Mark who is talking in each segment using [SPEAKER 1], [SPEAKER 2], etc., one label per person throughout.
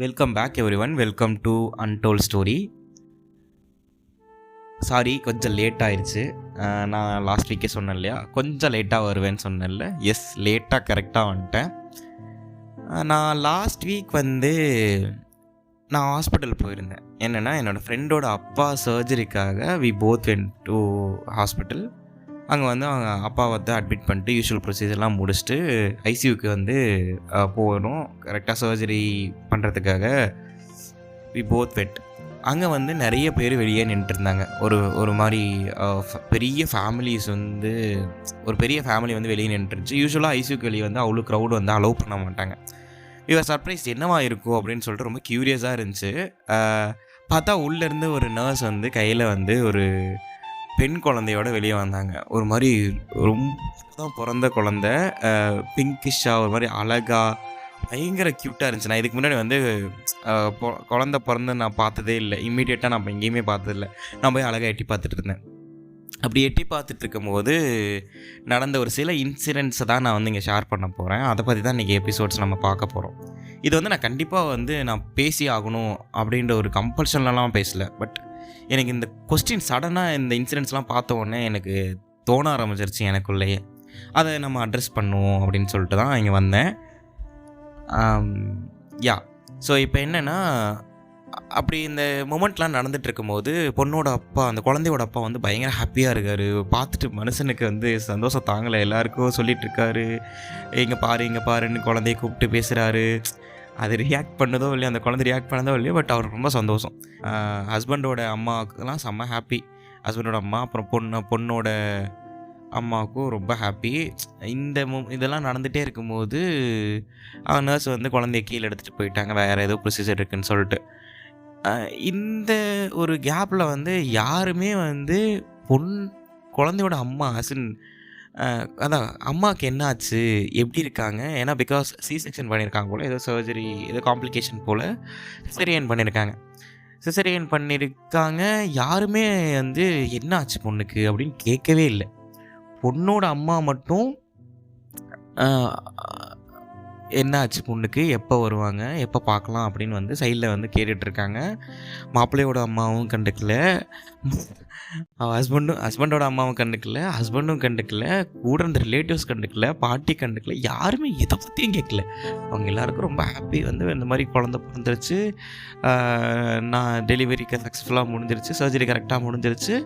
[SPEAKER 1] Welcome back everyone. Welcome to untold story. Sorry, கொஞ்சம் late ஆயிடுச்சு. நான் லாஸ்ட் வீக்கே சொன்னேன் இல்லையா, கொஞ்சம் லேட்டாக வருவேன்னு சொன்னேன்ல. எஸ், லேட்டாக கரெக்டாக வந்துட்டேன். நான் லாஸ்ட் வீக் நான் ஹாஸ்பிட்டல் போயிருந்தேன். என்னென்னா, என்னோடய ஃப்ரெண்டோட அப்பா சர்ஜரிக்காக we both went to hospital. அங்கே அவங்க அப்பா அட்மிட் பண்ணிட்டு யூஷுவல் ப்ரொசீஜர்லாம் முடிச்சுட்டு ஐசியூக்கு போகணும். கரெக்டாக சர்ஜரி பண்ணுறதுக்காக வி போத் வெட். அங்கே நிறைய பேர் வெளியே நின்றுருந்தாங்க. ஒரு மாதிரி பெரிய ஃபேமிலிஸ் ஒரு பெரிய ஃபேமிலி வெளியே நின்றுருச்சு. யூஸ்வலாக ஐசியூக்கு வெளியே அவ்வளோ க்ரௌட் அலோவ் பண்ண மாட்டாங்க. இவர் சர்ப்ரைஸ் என்னவா இருக்கும் அப்படின்னு சொல்லிட்டு ரொம்ப க்யூரியஸாக இருந்துச்சு. பார்த்தா உள்ளேருந்து ஒரு நர்ஸ் கையில் ஒரு பெண் குழந்தையோட வெளியே வந்தாங்க. ஒரு மாதிரி ரொம்ப தான் பிறந்த குழந்த, பிங்கிஷாக ஒரு மாதிரி அழகாக பயங்கர க்யூட்டாக இருந்துச்சு. நான் இதுக்கு முன்னாடி குழந்த பிறந்து நான் பார்த்ததே இல்லை. இம்மீடியட்டாக நான் எங்கேயுமே பார்த்ததில்லை. நான் போய் அழகாக எட்டி பார்த்துட்டு இருந்தேன். அப்படி எட்டி பார்த்துட்டு இருக்கும்போது நடந்த ஒரு சில இன்சிடென்ட்ஸை தான் நான் இங்கே ஷேர் பண்ண போகிறேன். அதை பற்றி தான் இன்றைக்கி எபிசோட்ஸ் நம்ம பார்க்க போகிறோம். இது நான் கண்டிப்பாக நான் பேசி ஆகணும் அப்படின்ற ஒரு கம்பல்ஷன்லாம் பேசலை. பட் எனக்கு இந்த கொஸ்டின் சடனாக இந்த இன்சிடென்ட்ஸ்லாம் பார்த்த உடனே எனக்கு தோண ஆரம்பிச்சிருச்சு எனக்குள்ளேயே. அதை நம்ம அட்ரெஸ் பண்ணுவோம் அப்படின்னு சொல்லிட்டு தான் இங்கே வந்தேன். யா ஸோ இப்போ என்னென்னா, அப்படி இந்த மொமெண்ட்லாம் நடந்துகிட்டு இருக்கும்போது பொண்ணோட அப்பா, அந்த குழந்தையோட அப்பா பயங்கர ஹாப்பியாக இருக்கார். பார்த்துட்டு மனுஷனுக்கு சந்தோஷம் தாங்கலை. எல்லாருக்கும் சொல்லிகிட்டு இருக்காரு, இங்கே பாரு இங்கே பாருன்னு குழந்தைய கூப்பிட்டு பேசுகிறாரு. அது ரியாக்ட் பண்ணதோ இல்லையோ, அந்த குழந்தை ரியாக்ட் பண்ணதோ இல்லையோ, பட் அவர் ரொம்ப சந்தோஷம். ஹஸ்பண்டோட அம்மாவுக்குலாம் செம்ம ஹாப்பி. ஹஸ்பண்டோட அம்மா, அப்புறம் பொண்ணோட அம்மாவுக்கும் ரொம்ப ஹாப்பி. இதெல்லாம் நடந்துகிட்டே இருக்கும்போது நர்ஸ் குழந்தைய கீழே எடுத்துகிட்டு போயிட்டாங்க, வேறு ஏதோ ப்ரொசீஜர் இருக்குதுன்னு சொல்லிட்டு. இந்த ஒரு கேப்பில் யாருமே குழந்தையோட அம்மா அதான் அம்மாவுக்கு என்ன ஆச்சு, எப்படி இருக்காங்க, ஏன்னா பிகாஸ் சி செக்ஷன் பண்ணியிருக்காங்க போல், ஏதோ சர்ஜரி ஏதோ காம்ப்ளிகேஷன் போல் சிசேரியன் பண்ணியிருக்காங்க. யாருமே என்ன ஆச்சு பொண்ணுக்கு அப்படின்னு கேட்கவே இல்லை. பொண்ணோட அம்மா மட்டும் என்ன ஆச்சு பொண்ணுக்கு, எப்போ வருவாங்க, எப்போ பார்க்கலாம் அப்படின்னு சைடில் கேட்டுட்ருக்காங்க. மாப்பிள்ளையோட அம்மாவும் கண்டுக்கல, ஹஸ்பண்டோட அம்மாவும் கண்டுக்கல, ஹஸ்பண்டும் கண்டுக்கல, கூட இருந்த ரிலேட்டிவ்ஸ் கண்டுக்கல, பாட்டி கண்டுக்கல, யாருமே எதை பற்றியும் கேட்கல. அவங்க எல்லாருக்கும் ரொம்ப ஹாப்பி. இந்த மாதிரி குழந்தை பிறந்துருச்சு, நான் டெலிவரிக்கு சக்ஸஸ்ஃபுல்லாக முடிஞ்சிருச்சு, சர்ஜரி கரெக்டாக முடிஞ்சிருச்சு,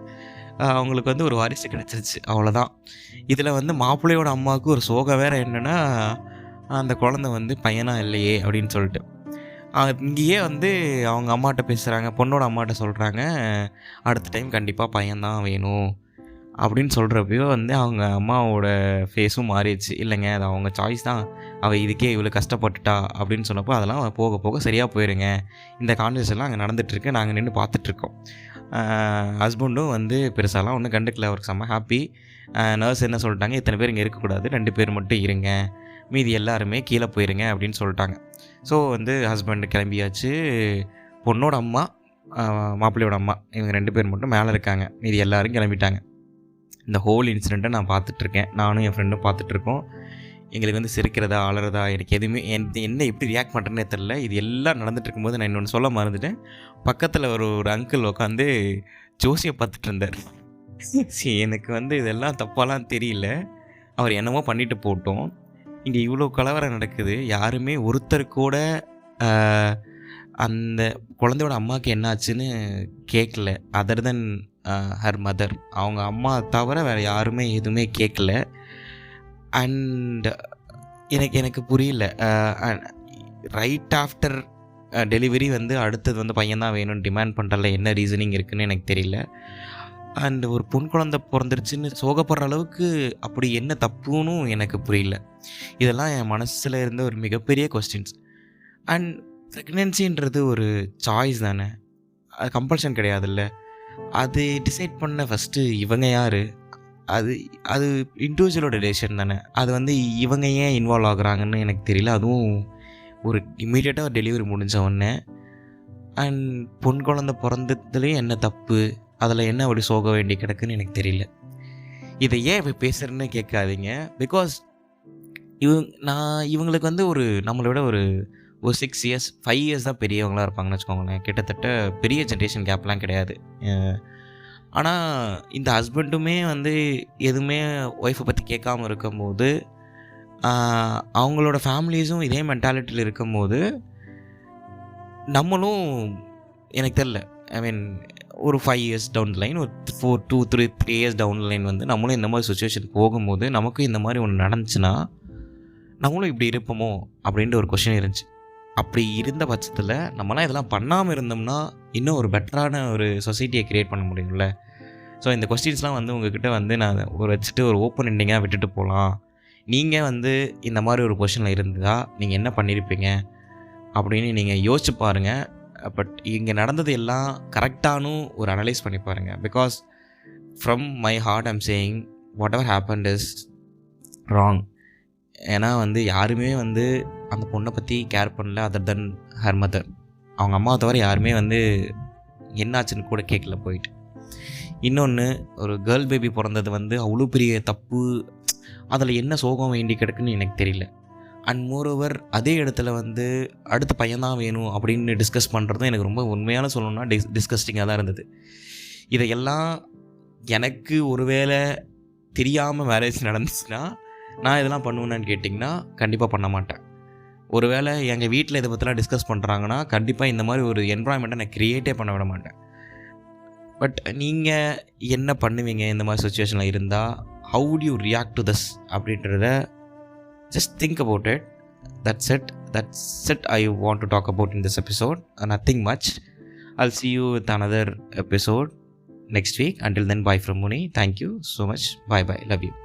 [SPEAKER 1] அவங்களுக்கு ஒரு வாரிசு கிடச்சிருச்சு, அவ்வளோதான். இதில் மாப்பிள்ளையோட அம்மாவுக்கு ஒரு சோகம் வேறு என்னென்னா, அந்த குழந்தை பையனாக இல்லையே அப்படின்னு சொல்லிட்டு இங்கேயே அவங்க அம்மாட்ட பேசுகிறாங்க. பொண்ணோட அம்மாட்ட சொல்கிறாங்க, அடுத்த டைம் கண்டிப்பாக பையன்தான் வேணும் அப்படின்னு சொல்கிறப்பயோ அவங்க அம்மாவோட ஃபேஸும் மாறிடுச்சு. இல்லைங்க, அது அவங்க சாய்ஸ் தான், அவள் இதுக்கே இவ்வளோ கஷ்டப்பட்டுட்டா அப்படின்னு சொன்னப்போ அதெல்லாம் போக போக சரியாக போயிருங்க, இந்த கான்வர்சேஷன்லாம் அங்கே நடந்துகிட்ருக்கு, நாங்கள் நின்று பார்த்துட்ருக்கோம். ஹஸ்பண்டும் பெருசாலாம் ஒன்றும் கண்டுக்கல, அவருக்கு செம்ம ஹாப்பி. நர்ஸ் என்ன சொல்லிட்டாங்க, இத்தனை பேர் இங்கே இருக்கக்கூடாது, 2 பேர் மட்டும் இருங்க, மீதி எல்லாருமே கீழே போயிருங்க அப்படின்னு சொல்லிட்டாங்க. ஸோ ஹஸ்பண்டு கிளம்பியாச்சு. பொண்ணோட அம்மா, மாப்பிள்ளையோட அம்மா, இவங்க 2 பேர் மட்டும் மேலே இருக்காங்க, மீதி எல்லோரும் கிளம்பிட்டாங்க. இந்த ஹோல் இன்சிடெண்ட்டை நான் பார்த்துட்ருக்கேன், நானும் என் ஃப்ரெண்டும் பார்த்துட்ருக்கோம். எங்களுக்கு சிரிக்கிறதா அலறதா எனக்கு எதுவுமே என்ன எப்படி ரியாக்ட் பண்ணுறேன்னே தெரில. இது எல்லாம் நடந்துட்டு இருக்கும்போது நான் இன்னொன்று சொல்ல மறந்துட்டேன். பக்கத்தில் ஒரு அங்கிள் உட்காந்து ஜோசியை பார்த்துட்டு இருந்தார். எனக்கு இதெல்லாம் தப்பாலாம் தெரியல, அவர் என்னமோ பண்ணிட்டு போட்டோம். இங்கே இவ்வளோ கலவரம் நடக்குது, யாருமே ஒருத்தர் கூட அந்த குழந்தையோட அம்மாவுக்கு என்னாச்சுன்னு கேட்கல. அதர் தென் ஹர் மதர், அவங்க அம்மா தவிர வேறு யாருமே எதுவுமே கேட்கல. அண்ட் எனக்கு புரியல, ரைட் ஆஃப்டர் டெலிவரி அடுத்தது பையன்தான் வேணும்னு டிமாண்ட் பண்ணுறல என்ன ரீசனிங் இருக்குதுன்னு எனக்கு தெரியல. அண்ட் ஒரு பொன் குழந்தை பிறந்துருச்சுன்னு சோகப்படுற அளவுக்கு அப்படி என்ன தப்புன்னு எனக்கு புரியல. இதெல்லாம் என் மனசில் இருந்த ஒரு மிகப்பெரிய கொஸ்டின்ஸ். அண்ட் ப்ரெக்னென்சின்றது ஒரு சாய்ஸ் தானே, அது கம்பல்ஷன் கிடையாதுல்ல. அது டிசைட் பண்ண ஃபஸ்ட்டு இவங்க யார், அது இண்டிவிஜுவலோட டெசிஷன் தானே. அது இவங்க ஏன் இன்வால்வ் ஆகுறாங்கன்னு எனக்கு தெரியல. அதுவும் ஒரு இம்மீடியட்டாக டெலிவரி முடிஞ்ச உடனே. அண்ட் பொன் குழந்தை பிறந்ததுலேயும் என்ன தப்பு, அதில் என்ன அப்படி சோக வேண்டி கிடக்குன்னு எனக்கு தெரியல. இதை ஏன் இப்போ பேசுகிறேன்னு கேட்காதீங்க. பிகாஸ் இவங்களுக்கு ஒரு நம்மளை விட ஒரு ஒரு 6 இயர்ஸ் 5 இயர்ஸ் தான் பெரியவங்களா இருப்பாங்கன்னு வச்சுக்கோங்களேன். கிட்டத்தட்ட பெரிய ஜென்ரேஷன் கேப்லாம் கிடையாது. ஆனால் இந்த ஹஸ்பண்டுமே வந்து எதுவுமே ஒய்ஃபை பற்றி கேட்காம இருக்கும்போது, அவங்களோட ஃபேமிலிஸும் இதே மென்டாலிட்டியில் இருக்கும்போது, நம்மளும் எனக்கு தெரில, ஐ மீன் ஒரு 5 இயர்ஸ் டவுன் லைன், ஒரு 3 இயர்ஸ் டவுன் லைன் வந்து நம்மளும் இந்த மாதிரி சுச்சுவேஷன் போகும்போது, நமக்கும் இந்த மாதிரி ஒன்று நடந்துச்சுன்னா நம்மளும் இப்படி இருப்போமோ அப்படின்ட்டு ஒரு கொஷின் இருந்துச்சு. அப்படி இருந்த பட்சத்தில் நம்மளாம் இதெல்லாம் பண்ணாமல் இருந்தோம்னா இன்னும் ஒரு பெட்டரான ஒரு சொசைட்டியை க்ரியேட் பண்ண முடியும்ல. ஸோ இந்த கொஸ்டின்ஸ்லாம் வந்து உங்ககிட்ட வந்து நான் வச்சுட்டு ஒரு ஓப்பன் எண்டிங்காக விட்டுட்டு போகலாம். நீங்கள் வந்து இந்த மாதிரி ஒரு பொசிஷனில் இருந்தால் நீங்கள் என்ன பண்ணியிருப்பீங்க அப்படின்னு நீங்கள் யோசிச்சு பாருங்கள். பட் இங்கே நடந்தது எல்லாம் கரெக்டானும் ஒரு அனலைஸ் பண்ணி பாருங்கள். Because from my heart I'm saying whatever happened is wrong. ஏன்னா வந்து யாருமே வந்து அந்த பொண்ணை பற்றி கேர் பண்ணல அதர் தென் ஹர் மதர். அவங்க அம்மாவை தவிர யாருமே வந்து என்னாச்சுன்னு கூட கேட்கல போயிட்டு. இன்னொன்று, ஒரு கேர்ள் பேபி பிறந்தது வந்து அவ்வளோ பெரிய தப்பு, அதில் என்ன சோகம் வேண்டி கிடக்குன்னு எனக்கு தெரியல. அண்ட் மோரோவர் அதே இடத்துல வந்து அடுத்த பையன்தான் வேணும் அப்படின்னு டிஸ்கஸ் பண்ணுறதும் எனக்கு ரொம்ப உண்மையான சொல்லணும்னா டிஸ்கஸ்டிங்காக தான் இருந்தது. இதையெல்லாம் எனக்கு ஒருவேளை தெரியாமல் மேரேஜ் நடந்துச்சுன்னா நான் இதெல்லாம் பண்ணுவேன்னு கேட்டிங்கன்னா கண்டிப்பாக பண்ண மாட்டேன். ஒருவேளை எங்கள் வீட்டில் இதை பற்றிலாம் டிஸ்கஸ் பண்ணுறாங்கன்னா கண்டிப்பாக இந்த மாதிரி ஒரு என்வரான்மெண்ட்டை நான் க்ரியேட்டே பண்ண விட மாட்டேன். பட் நீங்கள் என்ன பண்ணுவீங்க இந்த மாதிரி சுச்சுவேஷனில் இருந்தால்? How would you react to this அப்படின்றத just think about it. That's it I want to talk about in this episode. Nothing much. I'll see you with another episode next week. Until then, bye from Muni. Thank you so much. Bye. Love you.